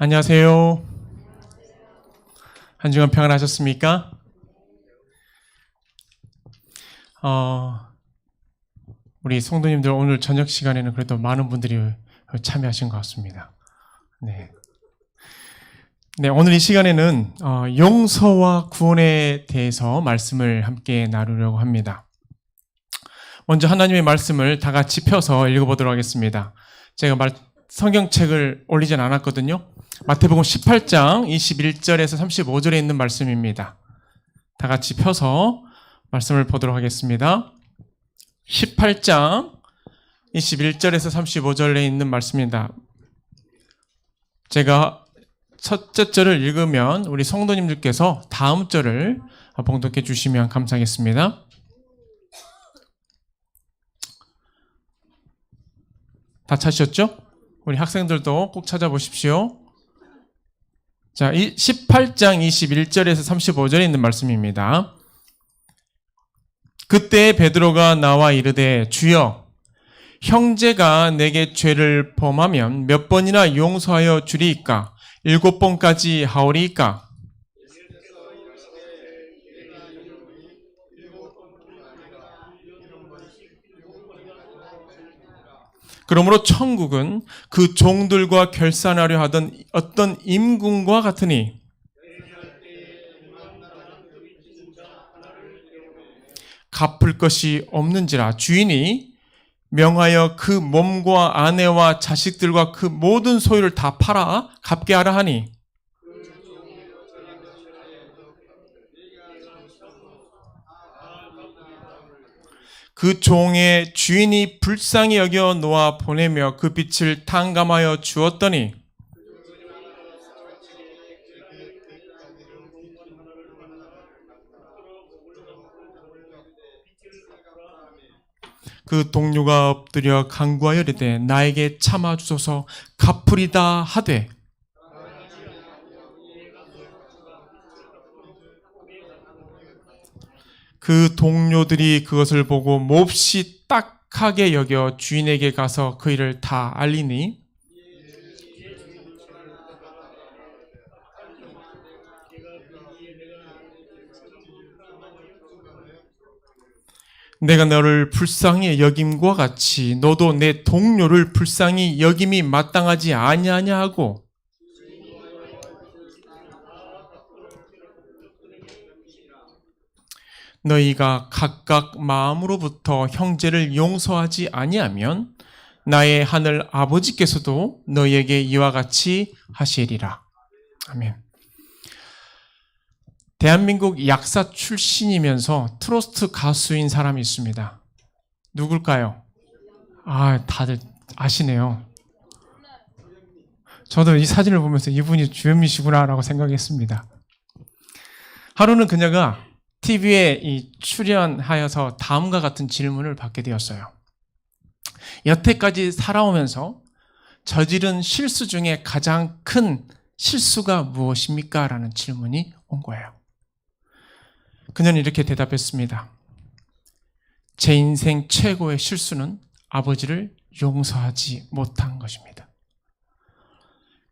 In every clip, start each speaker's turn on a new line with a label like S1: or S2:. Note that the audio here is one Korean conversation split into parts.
S1: 안녕하세요. 한 주간 평안하셨습니까? 우리 성도님들 오늘 저녁 시간에는 그래도 많은 분들이 참여하신 것 같습니다. 네, 오늘 이 시간에는 용서와 구원에 대해서 말씀을 함께 나누려고 합니다. 먼저 하나님의 말씀을 다 같이 펴서 읽어보도록 하겠습니다. 제가 성경책을 올리진 않았거든요. 마태복음 18장 21절에서 35절에 있는 말씀입니다. 다 같이 펴서 말씀을 보도록 하겠습니다. 18장 21절에서 35절에 있는 말씀입니다. 제가 첫째 절을 읽으면 우리 성도님들께서 다음 절을 봉독해 주시면 감사하겠습니다. 다 찾으셨죠? 우리 학생들도 꼭 찾아보십시오. 자, 18장 21절에서 35절에 있는 말씀입니다. 그때 베드로가 나와 이르되 주여, 형제가 내게 죄를 범하면 몇 번이나 용서하여 주리이까? 7번까지 하오리이까? 그러므로 천국은 그 종들과 결산하려 하던 어떤 임금과 같으니 갚을 것이 없는지라 주인이 명하여 그 몸과 아내와 자식들과 그 모든 소유를 다 팔아 갚게 하라 하니 그 종의 주인이 불쌍히 여겨 놓아 보내며 그 빛을 탕감하여 주었더니 그 동료가 엎드려 간구하여 이르되 나에게 참아 주소서 갚으리다 하되 그 동료들이 그것을 보고 몹시 딱하게 여겨 주인에게 가서 그 일을 다 알리니 내가 너를 불쌍히 여김과 같이 너도 내 동료를 불쌍히 여김이 마땅하지 아니하냐 하고 너희가 각각 마음으로부터 형제를 용서하지 아니하면 나의 하늘 아버지께서도 너희에게 이와 같이 하시리라. 아멘. 대한민국 약사 출신이면서 트로트 가수인 사람이 있습니다. 누굴까요? 다들 아시네요. 저도 이 사진을 보면서 이분이 주현미시구나라고 생각했습니다. 하루는 그녀가 TV에 출연하여서 다음과 같은 질문을 받게 되었어요. 여태까지 살아오면서 저지른 실수 중에 가장 큰 실수가 무엇입니까? 라는 질문이 온 거예요. 그녀는 이렇게 대답했습니다. 제 인생 최고의 실수는 아버지를 용서하지 못한 것입니다.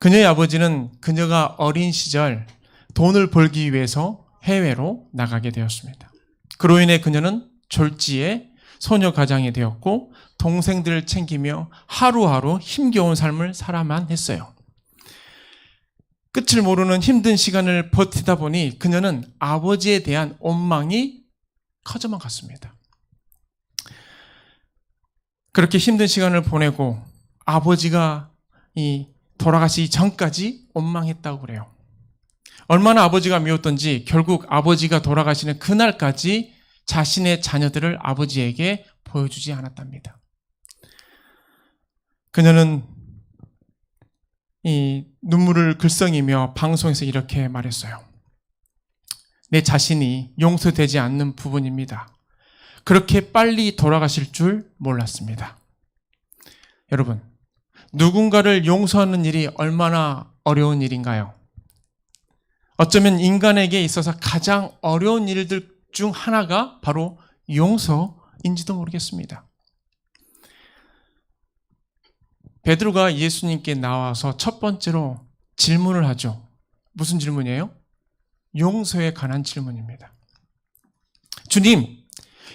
S1: 그녀의 아버지는 그녀가 어린 시절 돈을 벌기 위해서 해외로 나가게 되었습니다. 그로 인해 그녀는 졸지에 소녀 가장이 되었고 동생들을 챙기며 하루하루 힘겨운 삶을 살아만 했어요. 끝을 모르는 힘든 시간을 버티다 보니 그녀는 아버지에 대한 원망이 커져만 갔습니다. 그렇게 힘든 시간을 보내고 아버지가 돌아가시기 전까지 원망했다고 그래요. 얼마나 아버지가 미웠던지 결국 아버지가 돌아가시는 그날까지 자신의 자녀들을 아버지에게 보여주지 않았답니다. 그녀는 눈물을 글썽이며 방송에서 이렇게 말했어요. 내 자신이 용서되지 않는 부분입니다. 그렇게 빨리 돌아가실 줄 몰랐습니다. 여러분, 누군가를 용서하는 일이 얼마나 어려운 일인가요? 어쩌면 인간에게 있어서 가장 어려운 일들 중 하나가 바로 용서인지도 모르겠습니다. 베드로가 예수님께 나와서 첫 번째로 질문을 하죠. 무슨 질문이에요? 용서에 관한 질문입니다. 주님,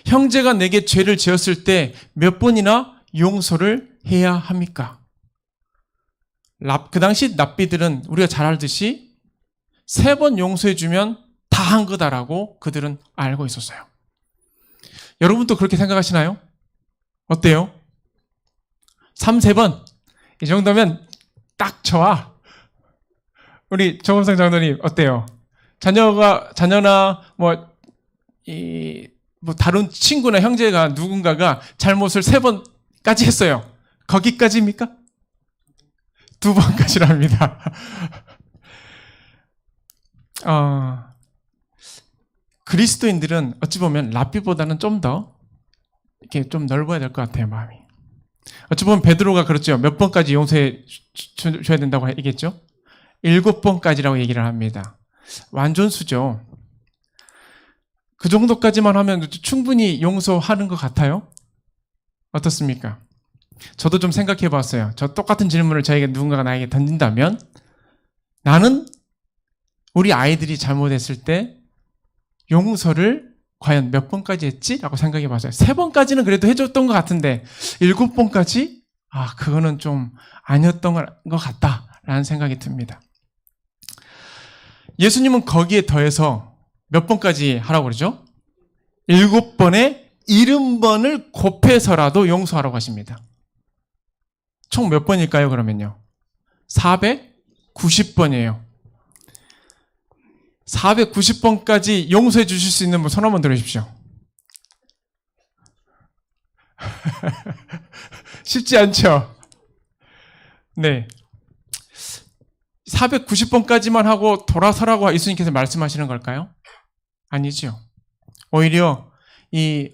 S1: 형제가 내게 죄를 지었을 때 몇 번이나 용서를 해야 합니까? 그 당시 랍비들은 우리가 잘 알듯이 3번 용서해주면 다 한 거다라고 그들은 알고 있었어요. 여러분도 그렇게 생각하시나요? 어때요? 3번 이 정도면 딱 좋아. 우리 정범상 장로님 어때요? 자녀나 다른 친구나 형제가 누군가가 잘못을 3번까지 했어요. 거기까지입니까? 2번까지랍니다. 그리스도인들은 어찌 보면 랍비보다는 좀 더 이렇게 좀 넓어야 될 것 같아요, 마음이. 어찌 보면 베드로가 그렇죠. 몇 번까지 용서해 줘야 된다고 얘기했죠? 7번까지라고 얘기를 합니다. 완전수죠. 그 정도까지만 하면 충분히 용서하는 것 같아요? 어떻습니까? 저도 좀 생각해 봤어요. 저 똑같은 질문을 누군가가 나에게 던진다면 나는 우리 아이들이 잘못했을 때 용서를 과연 몇 번까지 했지? 라고 생각해 봤어요. 3번까지는 그래도 해줬던 것 같은데 7번까지? 그거는 좀 아니었던 것 같다라는 생각이 듭니다. 예수님은 거기에 더해서 몇 번까지 하라고 그러죠? 7번에 70번을 곱해서라도 용서하라고 하십니다. 총 몇 번일까요, 그러면요? 490번이에요. 490번까지 용서해 주실 수 있는 분 손 한번 들어주십시오. 쉽지 않죠? 네. 490번까지만 하고 돌아서라고 예수님께서 말씀하시는 걸까요? 아니죠. 오히려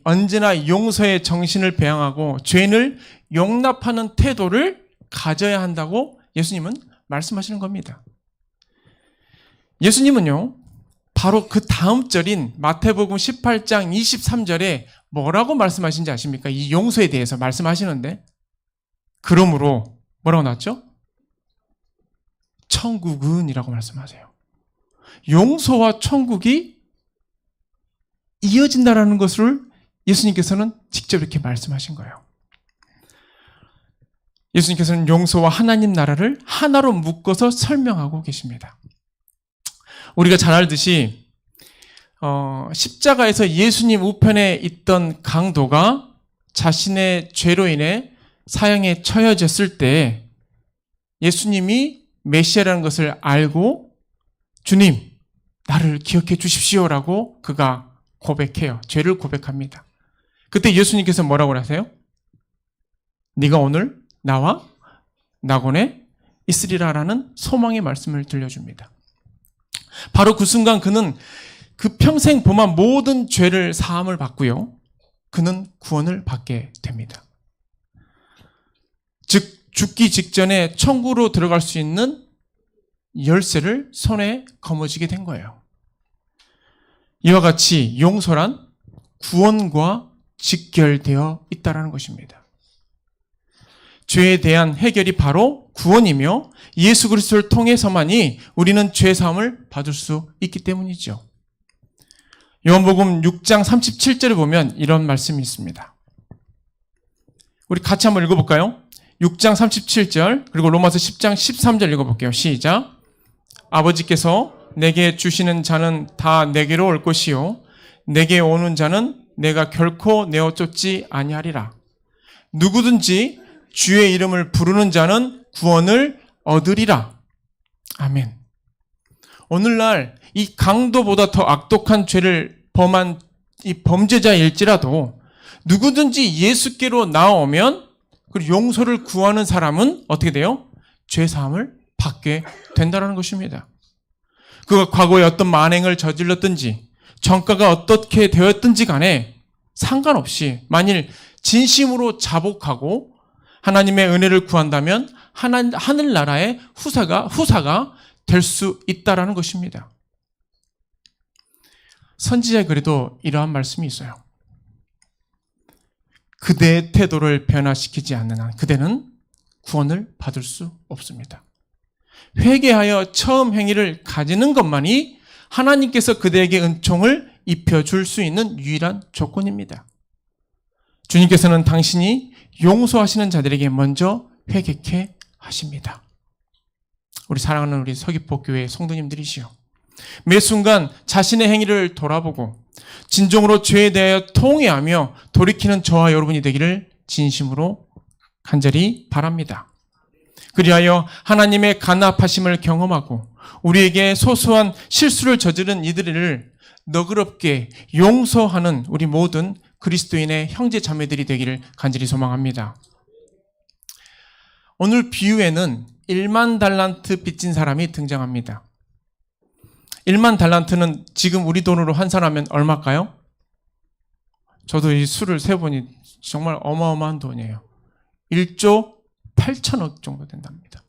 S1: 언제나 용서의 정신을 배양하고 죄를 용납하는 태도를 가져야 한다고 예수님은 말씀하시는 겁니다. 예수님은요, 바로 그 다음 절인 마태복음 18장 23절에 뭐라고 말씀하신지 아십니까? 이 용서에 대해서 말씀하시는데, 그러므로 뭐라고 나왔죠? 천국은 이라고 말씀하세요. 용서와 천국이 이어진다라는 것을 예수님께서는 직접 이렇게 말씀하신 거예요. 예수님께서는 용서와 하나님 나라를 하나로 묶어서 설명하고 계십니다. 우리가 잘 알듯이 십자가에서 예수님 우편에 있던 강도가 자신의 죄로 인해 사형에 처해졌을 때 예수님이 메시아라는 것을 알고 주님, 나를 기억해 주십시오라고 그가 고백해요. 죄를 고백합니다. 그때 예수님께서 뭐라고 하세요? 네가 오늘 나와 낙원에 있으리라라는 소망의 말씀을 들려줍니다. 바로 그 순간 그는 그 평생 범한 모든 죄를 사함을 받고요. 그는 구원을 받게 됩니다. 즉 죽기 직전에 천국으로 들어갈 수 있는 열쇠를 손에 거머쥐게 된 거예요. 이와 같이 용서란 구원과 직결되어 있다는 것입니다. 죄에 대한 해결이 바로 구원이며 예수 그리스도를 통해서만이 우리는 죄 사함을 받을 수 있기 때문이죠. 요한복음 6장 37절에 보면 이런 말씀이 있습니다. 우리 같이 한번 읽어볼까요? 6장 37절 그리고 로마서 10장 13절 읽어볼게요. 시작. 아버지께서 내게 주시는 자는 다 내게로 올 것이요 내게 오는 자는 내가 결코 내어 쫓지 아니하리라. 누구든지 주의 이름을 부르는 자는 구원을 얻으리라. 아멘. 오늘날 이 강도보다 더 악독한 죄를 범한 이 범죄자일지라도 누구든지 예수께로 나오면 그리고 용서를 구하는 사람은 어떻게 돼요? 죄 사함을 받게 된다는 것입니다. 그가 과거에 어떤 만행을 저질렀든지 전과가 어떻게 되었든지 간에 상관없이 만일 진심으로 자복하고 하나님의 은혜를 구한다면 하늘나라의 후사가 될 수 있다라는 것입니다. 선지자의 글에도 이러한 말씀이 있어요. 그대의 태도를 변화시키지 않는 한 그대는 구원을 받을 수 없습니다. 회개하여 처음 행위를 가지는 것만이 하나님께서 그대에게 은총을 입혀줄 수 있는 유일한 조건입니다. 주님께서는 당신이 용서하시는 자들에게 먼저 회개케 하십니다. 우리 사랑하는 우리 서귀포교회 성도님들이시여, 매 순간 자신의 행위를 돌아보고 진정으로 죄에 대하여 통회하며 돌이키는 저와 여러분이 되기를 진심으로 간절히 바랍니다. 그리하여 하나님의 간합하심을 경험하고 우리에게 소소한 실수를 저지른 이들을 너그럽게 용서하는 우리 모든 그리스도인의 형제 자매들이 되기를 간절히 소망합니다. 오늘 비유에는 1만 달란트 빚진 사람이 등장합니다. 1만 달란트는 지금 우리 돈으로 환산하면 얼마일까요? 저도 이 수를 세보니 정말 어마어마한 돈이에요. 1조 8천억 정도 된답니다.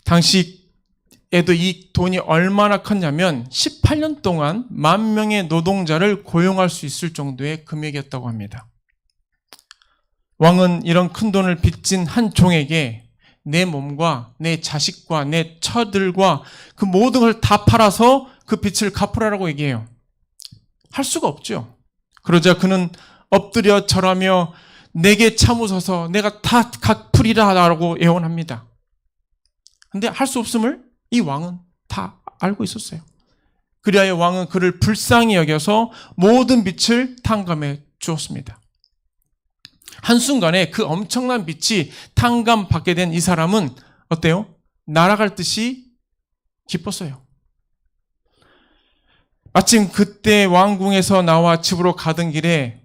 S1: 당시에도 이 돈이 얼마나 컸냐면 18년 동안 10,000명의 노동자를 고용할 수 있을 정도의 금액이었다고 합니다. 왕은 이런 큰 돈을 빚진 한 종에게 내 몸과 내 자식과 내 처들과 그 모든 걸 다 팔아서 그 빚을 갚으라고 얘기해요. 할 수가 없죠. 그러자 그는 엎드려 절하며 내게 참으소서, 내가 다 갚으리라라고 예언합니다. 근데 할 수 없음을 이 왕은 다 알고 있었어요. 그리하여 왕은 그를 불쌍히 여겨서 모든 빚을 탕감해 주었습니다. 한순간에 그 엄청난 빚이 탕감받게 된 이 사람은 어때요? 날아갈 듯이 기뻤어요. 마침 그때 왕궁에서 나와 집으로 가던 길에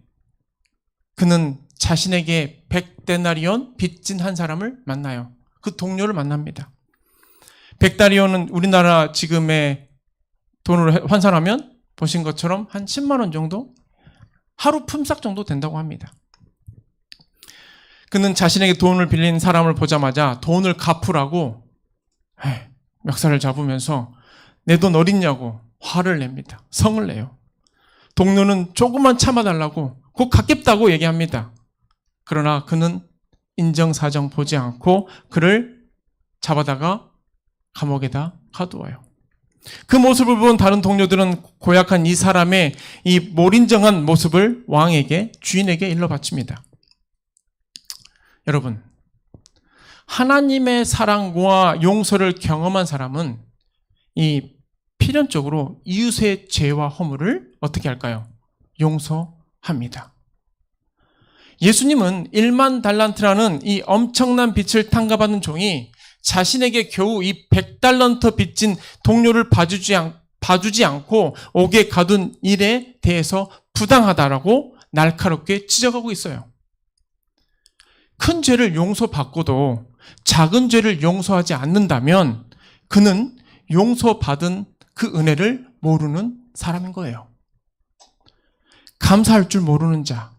S1: 그는 자신에게 100데나리온 빚진 한 사람을 만나요. 그 동료를 만납니다. 100데나리온은 우리나라 지금의 돈으로 환산하면 보신 것처럼 한 10만 원 정도? 하루 품삯 정도 된다고 합니다. 그는 자신에게 돈을 빌린 사람을 보자마자 돈을 갚으라고 멱살을 잡으면서 내 돈 어딨냐고 화를 냅니다. 성을 내요. 동료는 조금만 참아달라고 곧 갚겠다고 얘기합니다. 그러나 그는 인정사정 보지 않고 그를 잡아다가 감옥에다 가두어요. 그 모습을 본 다른 동료들은 고약한 이 사람의 이 몰인정한 모습을 왕에게, 주인에게 일러 바칩니다. 여러분, 하나님의 사랑과 용서를 경험한 사람은 이 필연적으로 이웃의 죄와 허물을 어떻게 할까요? 용서합니다. 예수님은 1만 달란트라는 이 엄청난 빚을 탕감받은 종이 자신에게 겨우 이 100달란트 빚진 동료를 봐주지 않고 옥에 가둔 일에 대해서 부당하다라고 날카롭게 지적하고 있어요. 큰 죄를 용서받고도 작은 죄를 용서하지 않는다면 그는 용서받은 그 은혜를 모르는 사람인 거예요. 감사할 줄 모르는 자,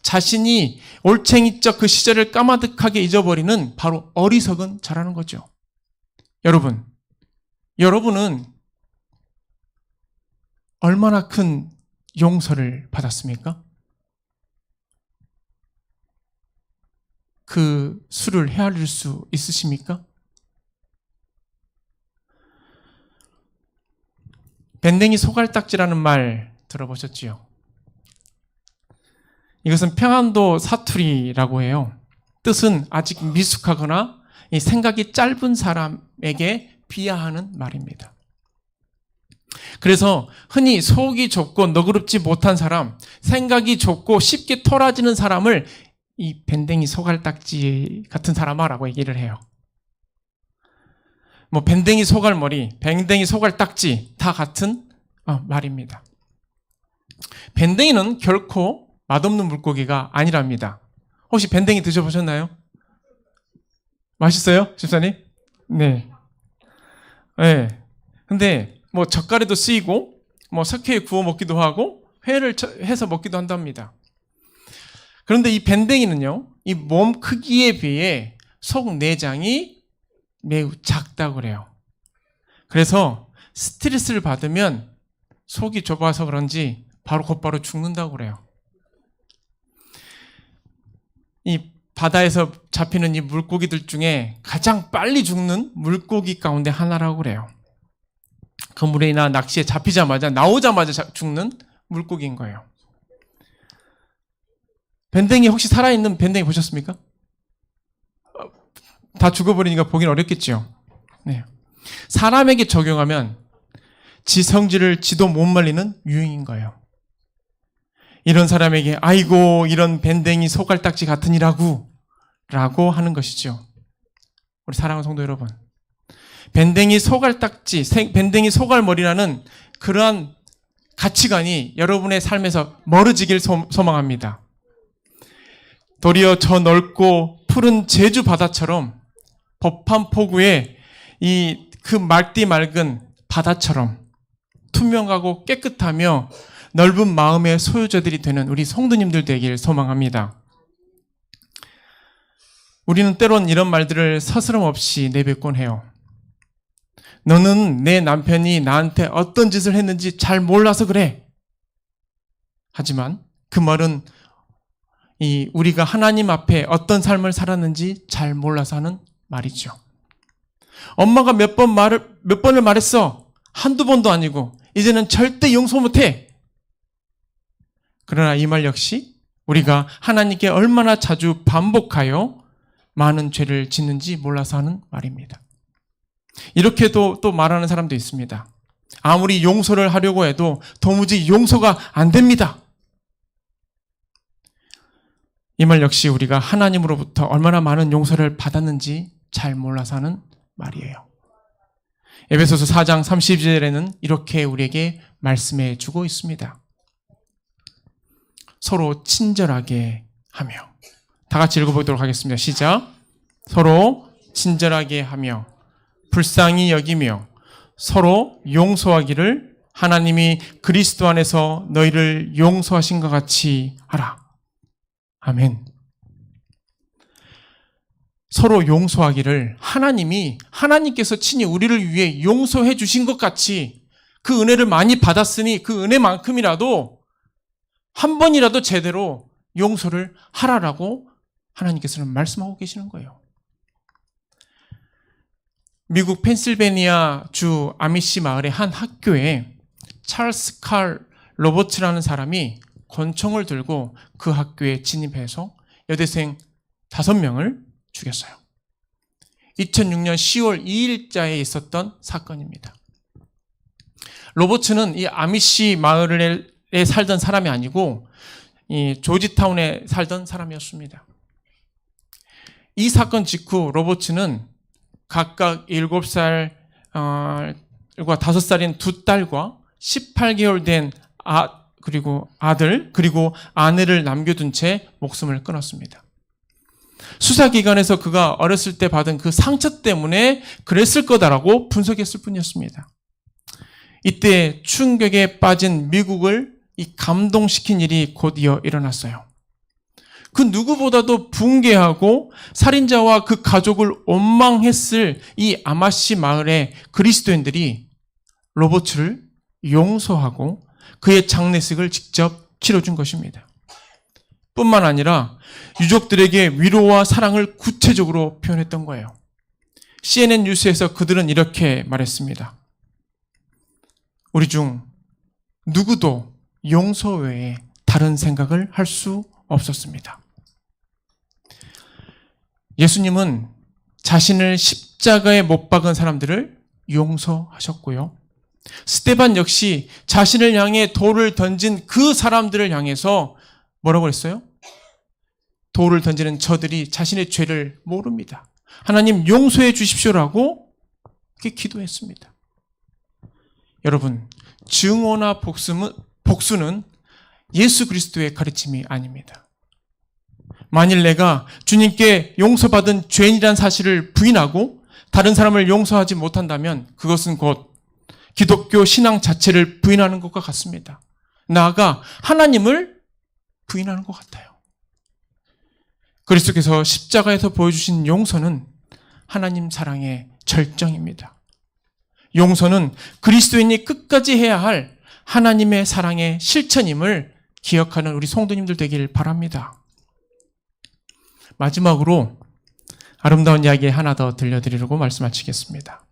S1: 자신이 올챙이적 그 시절을 까마득하게 잊어버리는 바로 어리석은 자라는 거죠. 여러분은 얼마나 큰 용서를 받았습니까? 그 수를 헤아릴 수 있으십니까? 밴댕이 소갈딱지라는 말 들어보셨지요? 이것은 평안도 사투리라고 해요. 뜻은 아직 미숙하거나 생각이 짧은 사람에게 비하하는 말입니다. 그래서 흔히 속이 좁고 너그럽지 못한 사람, 생각이 좁고 쉽게 토라지는 사람을 이 밴댕이 소갈딱지 같은 사람아라고 얘기를 해요. 뭐 밴댕이 소갈머리, 밴댕이 소갈딱지 다 같은 말입니다. 밴댕이는 결코 맛없는 물고기가 아니랍니다. 혹시 밴댕이 드셔보셨나요? 맛있어요, 집사님? 네. 네. 근데 뭐 젓갈에도 쓰이고 뭐 석회에 구워 먹기도 하고 회를 해서 먹기도 한답니다. 그런데 이 밴댕이는요, 이 몸 크기에 비해 속 내장이 매우 작다고 그래요. 그래서 스트레스를 받으면 속이 좁아서 그런지 곧바로 죽는다고 그래요. 이 바다에서 잡히는 이 물고기들 중에 가장 빨리 죽는 물고기 가운데 하나라고 그래요. 그물이나 낚시에 잡히자마자 나오자마자 죽는 물고기인 거예요. 밴댕이 혹시 살아있는 밴댕이 보셨습니까? 다 죽어버리니까 보긴 어렵겠죠. 네. 사람에게 적용하면 지 성질을 지도 못 말리는 유행인 거예요. 이런 사람에게 아이고 이런 밴댕이 소갈딱지 같으니라고 라고 하는 것이죠. 우리 사랑하는 성도 여러분, 밴댕이 소갈딱지, 밴댕이 소갈머리라는 그러한 가치관이 여러분의 삶에서 멀어지길 소망합니다. 도리어 저 넓고 푸른 제주 바다처럼 법한 포구에 그 맑디 맑은 바다처럼 투명하고 깨끗하며 넓은 마음의 소유자들이 되는 우리 성도님들 되길 소망합니다. 우리는 때론 이런 말들을 서스럼 없이 내뱉곤 해요. 너는 내 남편이 나한테 어떤 짓을 했는지 잘 몰라서 그래. 하지만 그 말은 우리가 하나님 앞에 어떤 삶을 살았는지 잘 몰라서 하는 말이죠. 엄마가 몇 번을 말했어. 한두 번도 아니고 이제는 절대 용서 못해. 그러나 이 말 역시 우리가 하나님께 얼마나 자주 반복하여 많은 죄를 짓는지 몰라서 하는 말입니다. 이렇게도 또 말하는 사람도 있습니다. 아무리 용서를 하려고 해도 도무지 용서가 안 됩니다. 이 말 역시 우리가 하나님으로부터 얼마나 많은 용서를 받았는지 잘 몰라서 하는 말이에요. 에베소서 4장 30절에는 이렇게 우리에게 말씀해 주고 있습니다. 서로 친절하게 하며. 다 같이 읽어보도록 하겠습니다. 시작. 서로 친절하게 하며 불쌍히 여기며 서로 용서하기를 하나님이 그리스도 안에서 너희를 용서하신 것 같이 하라. 아멘. 서로 용서하기를 하나님께서 친히 우리를 위해 용서해 주신 것 같이 그 은혜를 많이 받았으니 그 은혜만큼이라도 한 번이라도 제대로 용서를 하라라고 하나님께서는 말씀하고 계시는 거예요. 미국 펜실베니아 주 아미시 마을의 한 학교에 찰스 칼 로버츠라는 사람이 권총을 들고 그 학교에 진입해서 여대생 5명을 죽였어요. 2006년 10월 2일자에 있었던 사건입니다. 로버츠는 이 아미시 마을에 살던 사람이 아니고 이 조지타운에 살던 사람이었습니다. 이 사건 직후 로버츠는 각각 7살과 5살인 두 딸과 18개월 된 아들 그리고 아내를 남겨둔 채 목숨을 끊었습니다. 수사기관에서 그가 어렸을 때 받은 그 상처 때문에 그랬을 거다라고 분석했을 뿐이었습니다. 이때 충격에 빠진 미국을 감동시킨 일이 곧이어 일어났어요. 그 누구보다도 붕괴하고 살인자와 그 가족을 원망했을 이 아마시 마을의 그리스도인들이 로버츠를 용서하고 그의 장례식을 직접 치러준 것입니다. 뿐만 아니라 유족들에게 위로와 사랑을 구체적으로 표현했던 거예요. CNN 뉴스에서 그들은 이렇게 말했습니다. 우리 중 누구도 용서 외에 다른 생각을 할 수 없었습니다. 예수님은 자신을 십자가에 못 박은 사람들을 용서하셨고요. 스데반 역시 자신을 향해 돌을 던진 그 사람들을 향해서 뭐라고 했어요? 돌을 던지는 저들이 자신의 죄를 모릅니다. 하나님 용서해 주십시오라고 그렇게 기도했습니다. 여러분, 증오나 복수는 예수 그리스도의 가르침이 아닙니다. 만일 내가 주님께 용서받은 죄인이라는 사실을 부인하고 다른 사람을 용서하지 못한다면 그것은 곧 기독교 신앙 자체를 부인하는 것과 같습니다. 나아가 하나님을 부인하는 것 같아요. 그리스도께서 십자가에서 보여주신 용서는 하나님 사랑의 절정입니다. 용서는 그리스도인이 끝까지 해야 할 하나님의 사랑의 실천임을 기억하는 우리 성도님들 되길 바랍니다. 마지막으로 아름다운 이야기 하나 더 들려드리려고 말씀 마치겠습니다.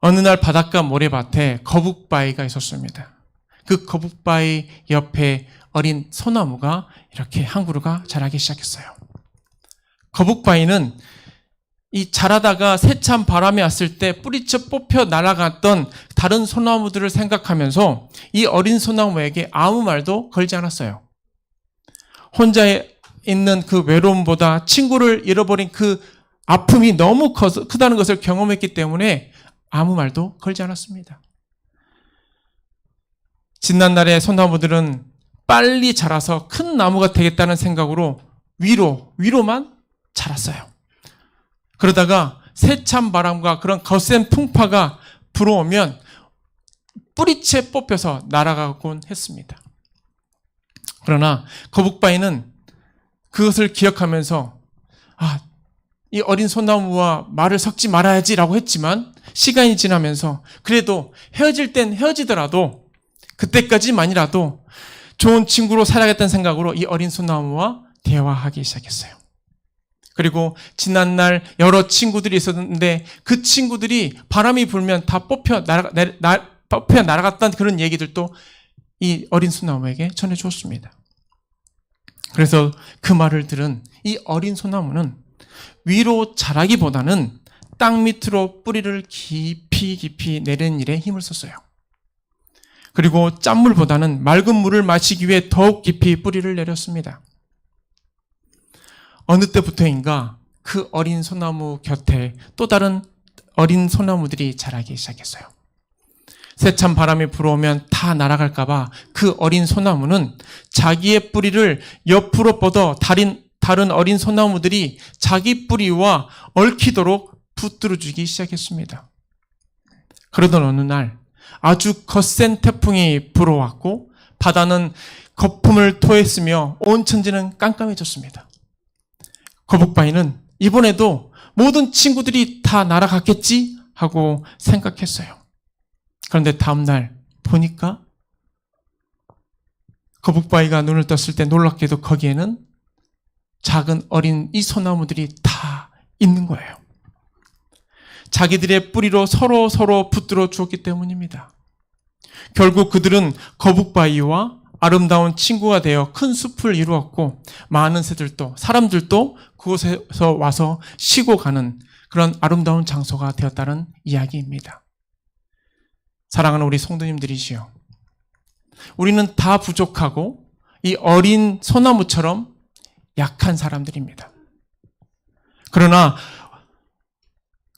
S1: 어느 날 바닷가 모래밭에 거북바위가 있었습니다. 그 거북바위 옆에 어린 소나무가 이렇게 한 그루가 자라기 시작했어요. 거북바위는 이 자라다가 세찬 바람이 왔을 때 뿌리쳐 뽑혀 날아갔던 다른 소나무들을 생각하면서 이 어린 소나무에게 아무 말도 걸지 않았어요. 혼자 있는 그 외로움보다 친구를 잃어버린 그 아픔이 너무 크다는 것을 경험했기 때문에 아무 말도 걸지 않았습니다. 지난날의 소나무들은 빨리 자라서 큰 나무가 되겠다는 생각으로 위로만 자랐어요. 그러다가 세찬 바람과 그런 거센 풍파가 불어오면 뿌리채 뽑혀서 날아가곤 했습니다. 그러나 거북바위는 그것을 기억하면서 이 어린 소나무와 말을 섞지 말아야지라고 했지만 시간이 지나면서 그래도 헤어질 땐 헤어지더라도 그때까지만이라도 좋은 친구로 살아야겠다는 생각으로 이 어린 소나무와 대화하기 시작했어요. 그리고 지난날 여러 친구들이 있었는데 그 친구들이 바람이 불면 다 뽑혀 날아갔다는 그런 얘기들도 이 어린 소나무에게 전해주었습니다. 그래서 그 말을 들은 이 어린 소나무는 위로 자라기보다는 땅 밑으로 뿌리를 깊이 내리는 일에 힘을 썼어요. 그리고 짠물보다는 맑은 물을 마시기 위해 더욱 깊이 뿌리를 내렸습니다. 어느 때부터인가 그 어린 소나무 곁에 또 다른 어린 소나무들이 자라기 시작했어요. 세찬 바람이 불어오면 다 날아갈까봐 그 어린 소나무는 자기의 뿌리를 옆으로 뻗어 다른 어린 소나무들이 자기 뿌리와 얽히도록 붙들어주기 시작했습니다. 그러던 어느 날 아주 거센 태풍이 불어왔고 바다는 거품을 토했으며 온 천지는 깜깜해졌습니다. 거북바위는 이번에도 모든 친구들이 다 날아갔겠지 하고 생각했어요. 그런데 다음날 보니까 거북바위가 눈을 떴을 때 놀랍게도 거기에는 작은 어린 이 소나무들이 다 있는 거예요. 자기들의 뿌리로 서로 붙들어 주었기 때문입니다. 결국 그들은 거북바위와 아름다운 친구가 되어 큰 숲을 이루었고 많은 사람들도 그곳에서 와서 쉬고 가는 그런 아름다운 장소가 되었다는 이야기입니다. 사랑하는 우리 성도님들이시여, 우리는 다 부족하고 이 어린 소나무처럼 약한 사람들입니다. 그러나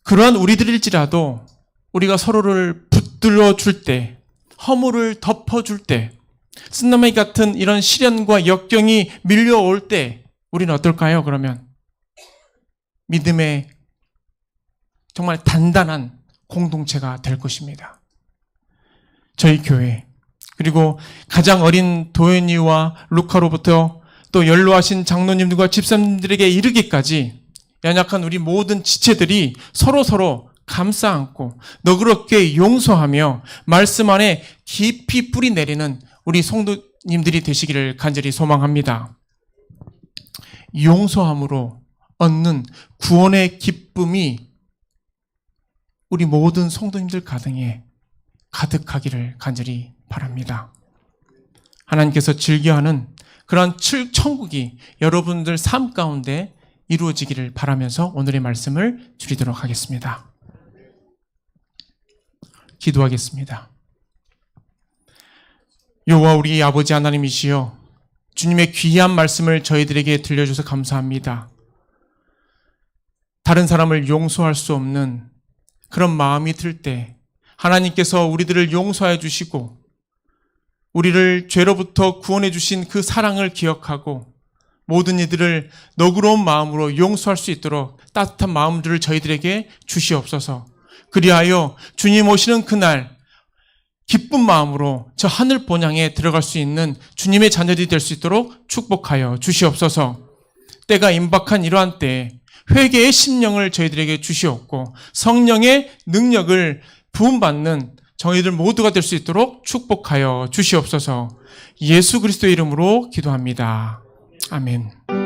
S1: 그러한 우리들일지라도 우리가 서로를 붙들어 줄 때, 허물을 덮어줄 때, 쓰나미 같은 이런 시련과 역경이 밀려올 때 우리는 어떨까요? 그러면 믿음의 정말 단단한 공동체가 될 것입니다. 저희 교회 그리고 가장 어린 도현이와 루카로부터 또 연로하신 장로님들과 집사님들에게 이르기까지 연약한 우리 모든 지체들이 서로 감싸 안고 너그럽게 용서하며 말씀 안에 깊이 뿌리 내리는 우리 성도님들이 되시기를 간절히 소망합니다. 용서함으로 얻는 구원의 기쁨이 우리 모든 성도님들 가정에 가득하기를 간절히 바랍니다. 하나님께서 즐겨하는 그런 천국이 여러분들 삶 가운데 이루어지기를 바라면서 오늘의 말씀을 줄이도록 하겠습니다. 기도하겠습니다. 여호와 우리 아버지 하나님이시여, 주님의 귀한 말씀을 저희들에게 들려주셔서 감사합니다. 다른 사람을 용서할 수 없는 그런 마음이 들 때 하나님께서 우리들을 용서해 주시고 우리를 죄로부터 구원해 주신 그 사랑을 기억하고 모든 이들을 너그러운 마음으로 용서할 수 있도록 따뜻한 마음들을 저희들에게 주시옵소서. 그리하여 주님 오시는 그날 기쁜 마음으로 저 하늘 본향에 들어갈 수 있는 주님의 자녀들이 될 수 있도록 축복하여 주시옵소서. 때가 임박한 이러한 때에 회개의 심령을 저희들에게 주시옵고 성령의 능력을 부음받는 저희들 모두가 될 수 있도록 축복하여 주시옵소서. 예수 그리스도의 이름으로 기도합니다. 아멘.